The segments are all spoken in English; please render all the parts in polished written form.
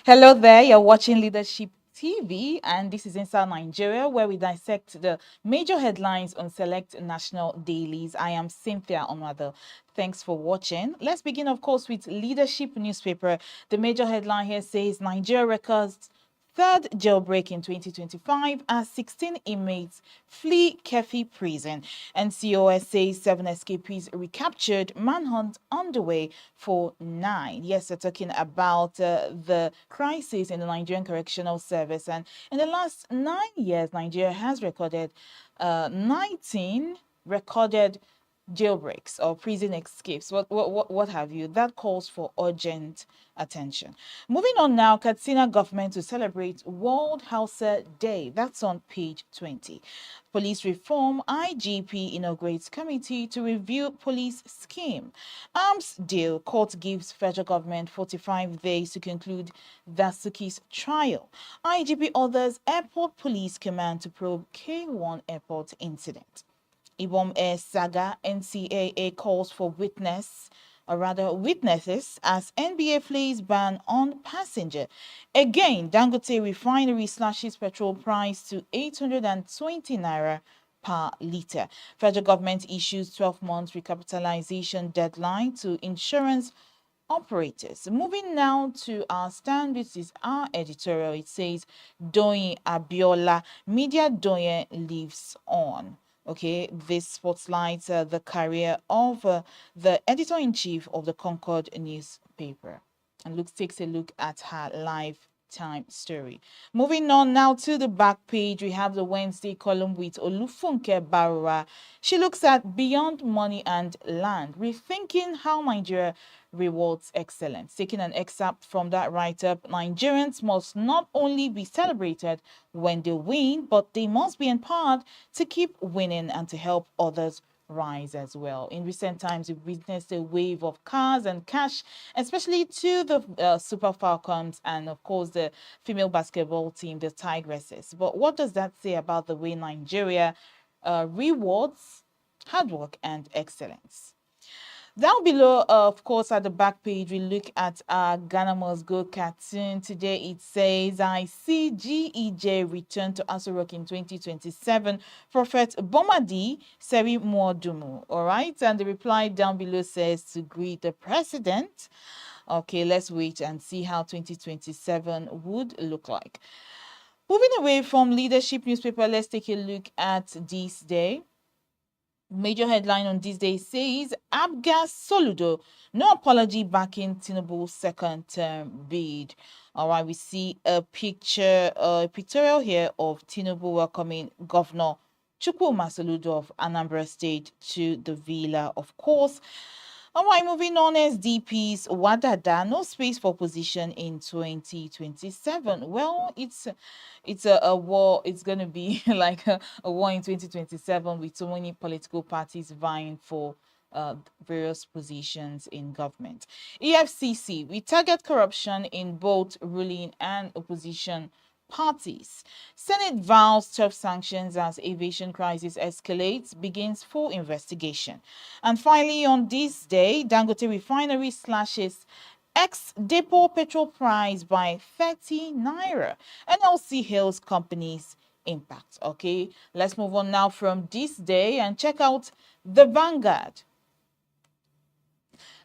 Hello there, you're watching Leadership TV, and this is Inside Nigeria, where we dissect the major headlines on select national dailies. I am Cynthia Onwado. Thanks for watching. Let's begin, of course, with Leadership newspaper. The major headline here says Nigeria records third jailbreak in 2025 as 16 inmates flee Keffi prison. NCOS says 7 escapees recaptured, manhunt underway for 9. Yes, they're talking about the crisis in the Nigerian Correctional Service. And in the last 9 years, Nigeria has recorded 19 recorded jailbreaks or prison escapes, what have you. That calls for urgent attention. Moving on now, Katsina government to celebrate World Hausa Day. That's on page 20. Police reform, IGP inaugurates committee to review police scheme. Arms deal, court gives federal government 45 days to conclude Dasuki's trial. IGP orders airport police command to probe K1 airport incident. Ibom Air saga, NCAA calls for witnesses as NBA flees ban on passenger. Again, Dangote refinery slashes petrol price to 820 naira per litre. Federal government issues 12 months recapitalization deadline to insurance operators. Moving now to our stand, this is our editorial. It says Doyin Abiola, Media Doyin lives on. Okay, this spotlights the career of the editor-in-chief of the Concord newspaper, and takes a look at her lifetime story. Moving on now to the back page, we have the Wednesday column with Olufunke Barura. She looks at beyond money and land, rethinking how Nigeria rewards excellence. Taking an excerpt from that write-up, Nigerians must not only be celebrated when they win, but they must be empowered to keep winning and to help others rise as well. In recent times, we've witnessed a wave of cars and cash, especially to the Super Falcons and, of course, the female basketball team, the Tigresses. But what does that say about the way Nigeria rewards hard work and excellence? Down below, of course, at the back page, we look at our Ghana Must Go cartoon. Today it says, I see GEJ return to Aso Rock in 2027. Prophet Bomadi Seri Muodumu. All right. And the reply down below says to greet the president. Okay, let's wait and see how 2027 would look like. Moving away from leadership newspaper, let's take a look at this day. Major headline on this day says Abgas Soludo, no apology backing Tinubu's second term bid. All right, we see a pictorial here of Tinubu welcoming Governor Chukwuma Soludo of Anambra State to the villa, of course. All right, moving on, SDP's Wadada, no space for opposition in 2027. Well, it's a war. It's going to be like a war in 2027 with so many political parties vying for various positions in government. EFCC, we target corruption in both ruling and opposition parties. Senate vows tough sanctions as aviation crisis escalates, begins full investigation. And finally, on this day, Dangote refinery slashes ex-depot petrol price by 30 naira. NLC hails companies' impact. Okay, let's move on now from this day and check out the Vanguard.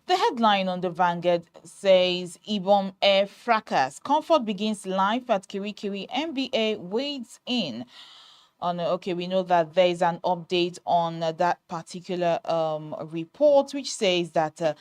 The headline on the Vanguard says Ibom Air fracas. Comfort begins life at Kirikiri. MBA wades in. Okay, we know that there is an update on that particular report, which says that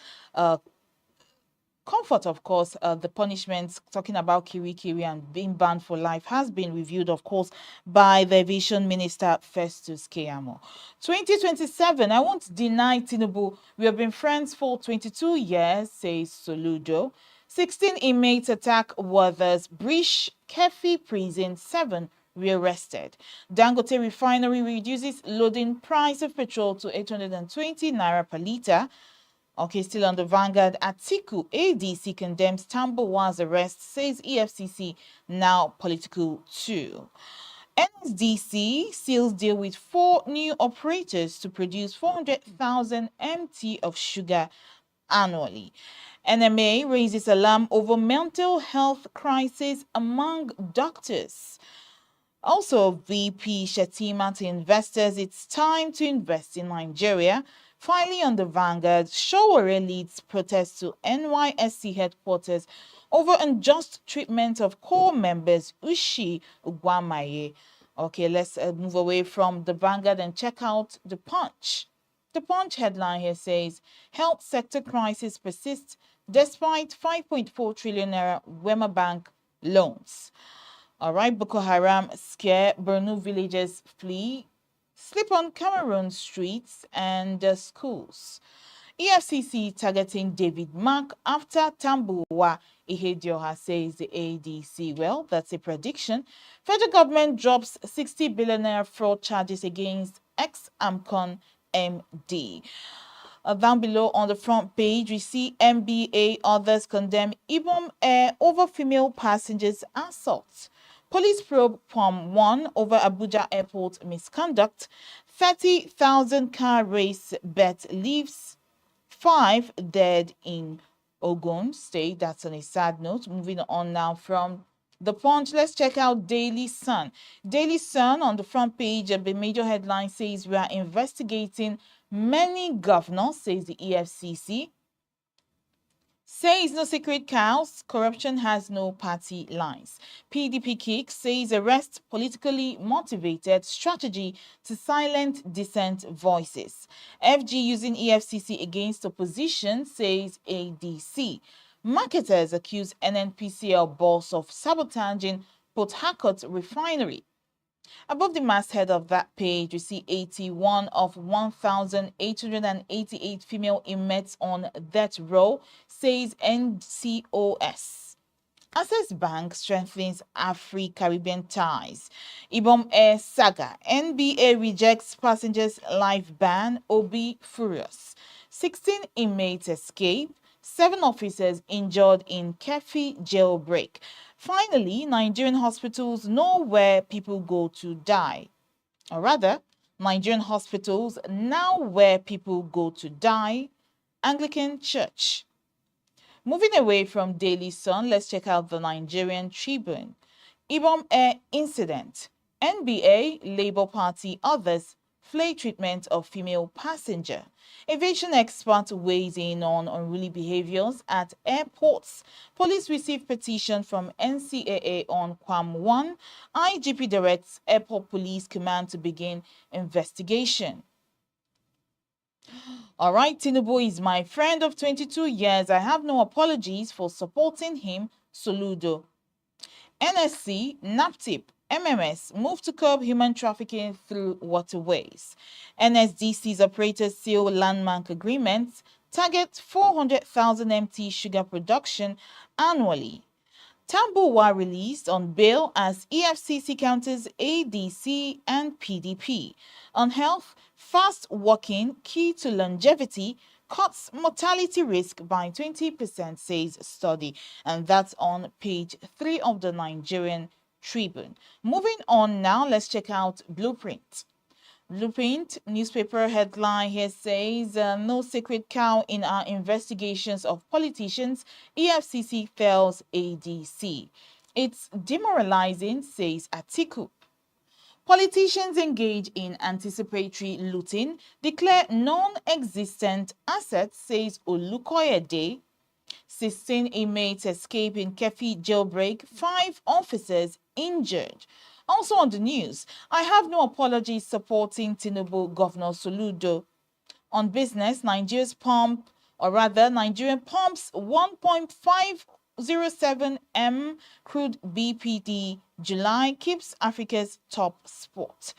Comfort, of course, the punishments, talking about Kirikiri and being banned for life, has been reviewed, of course, by the aviation minister, Festus Keyamo. 2027, I won't deny Tinubu. We have been friends for 22 years, says Soludo. 16 inmates attack warders, breach Keffi prison, 7 rearrested. Dangote refinery reduces loading price of petrol to 820 naira per litre. Okay, still on the Vanguard, Atiku ADC condemns Tambuwa's arrest, says EFCC now political too. NSDC seals deal with 4 new operators to produce 400,000 MT of sugar annually. NMA raises alarm over mental health crisis among doctors. Also, VP Shetima to investors, it's time to invest in Nigeria. Finally, on the Vanguard, Showore leads protest to NYSC headquarters over unjust treatment of core members Ushi Ugwamaye. Okay, let's move away from the Vanguard and check out the Punch. The Punch headline here says, health sector crisis persists despite 5.4 trillion naira Wema Bank loans. All right, Boko Haram scare Borno villagers flee, sleep on Cameroon streets and schools. EFCC targeting David Mark after Tambuwa Ihedioha, says the ADC. Well, that's a prediction. Federal government drops 60 billion naira fraud charges against ex-AMCON MD. Down below on the front page, we see MBA others condemn Ibom Air over female passengers' assault. Police probe from 1 over Abuja airport misconduct. 30,000 car race bet leaves 5 dead in Ogun State. That's on a sad note. Moving on now from the Punch, let's check out Daily Sun. Daily Sun on the front page of the major headline says we are investigating many governors, says the EFCC. Says no secret cows, corruption has no party lines. PDP kick says arrest politically motivated strategy to silence dissent voices. FG using EFCC against opposition, says ADC. Marketers accuse NNPCL boss of sabotaging Port Harcourt refinery. Above the masthead of that page, we see 81 of 1,888 female inmates on death row, says NCOS. Access Bank strengthens Afri-Caribbean ties. Ibom Air saga. NBA rejects passengers' life ban. Obi furious. 16 inmates escape. 7 officers injured in Keffi jailbreak. Finally, Nigerian hospitals know where people go to die. Or rather, Nigerian hospitals now where people go to die. Anglican Church. Moving away from Daily Sun, let's check out the Nigerian Tribune. Ibom Air incident. NBA, Labour Party, others flay treatment of female passenger. Aviation expert weighs in on unruly behaviors at airports. Police receive petition from NCAA on Kwam 1. IGP directs Airport Police Command to begin investigation. All right, Tinubu is my friend of 22 years. I have no apologies for supporting him. Soludo. NSC, NAPTIP, MMS move to curb human trafficking through waterways. NSDC's operators seal landmark agreements, target 400,000 MT sugar production annually. Tambuwa released on bail as EFCC counters ADC and PDP. On health, fast walking, key to longevity, cuts mortality risk by 20%, says study. And that's on page 3 of the Nigerian Tribune. Moving on now, let's check out Blueprint. Blueprint newspaper headline here says, no sacred cow in our investigations of politicians. EFCC fells ADC. It's demoralizing, says Atiku. Politicians engage in anticipatory looting, declare non-existent assets, says Olukoyede. 16 inmates escape in Keffi jailbreak, 5 officers injured. Also on the news, I have no apologies supporting Tinubu Governor Soludo. On business, Nigerian pumps 1.507 M crude BPD July, keeps Africa's top spot.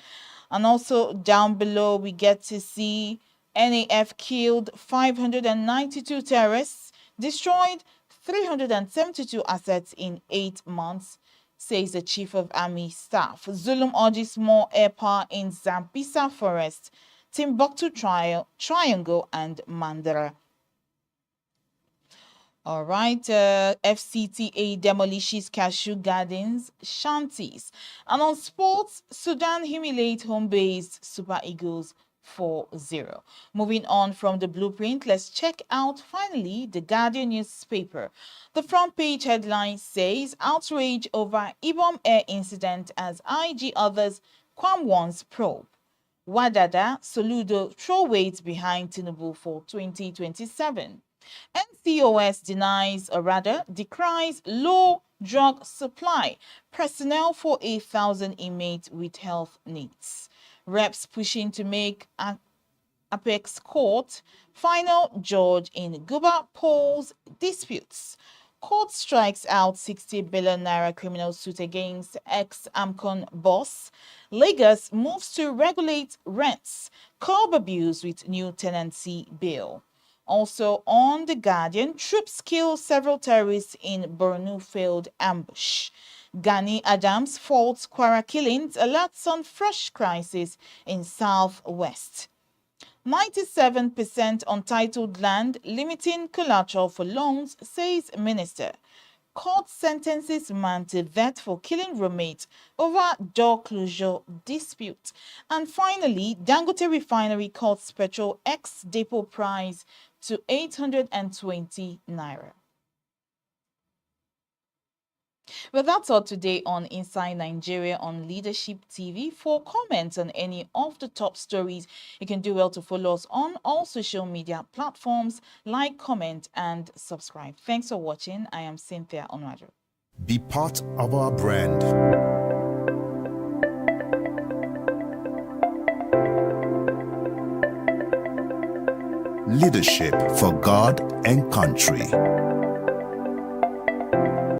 And also down below, we get to see NAF killed 592 terrorists, destroyed 372 assets in 8 months, says the Chief of Army Staff. Zulum urges more air power in Zambisa Forest, Timbuktu Triangle, and Mandara. All right, FCTA demolishes cashew gardens, shanties. And on sports, Sudan humiliate home-based Super Eagles Moving on from the blueprint, let's check out finally the Guardian newspaper. The front page headline says outrage over Ibom Air incident as IG others Kwam One's probe. Wadada Soludo throw weight behind Tinubu for 2027. NCOS denies, or rather decries, low drug supply. Personnel for 8,000 inmates with health needs. Reps pushing to make Apex Court final judge in Guba polls disputes. Court strikes out 60 billion naira criminal suit against ex-Amcon boss. Lagos moves to regulate rents. Curb abuse with new tenancy bill. Also on The Guardian, troops kill several terrorists in Borno failed ambush. Gani Adams faults Kwara killings, alerts on fresh crisis in Southwest. 97% untitled land, limiting collateral for loans, says minister. Court sentences man to death for killing roommate over door closure dispute. And finally, Dangote Refinery cuts petrol ex-depot price to 820 naira. Well, that's all today on Inside Nigeria on Leadership TV. For comments on any of the top stories, you can do well to follow us on all social media platforms. Like, comment, and subscribe. Thanks for watching. I am Cynthia Onwadu. Be part of our brand. Leadership for God and country.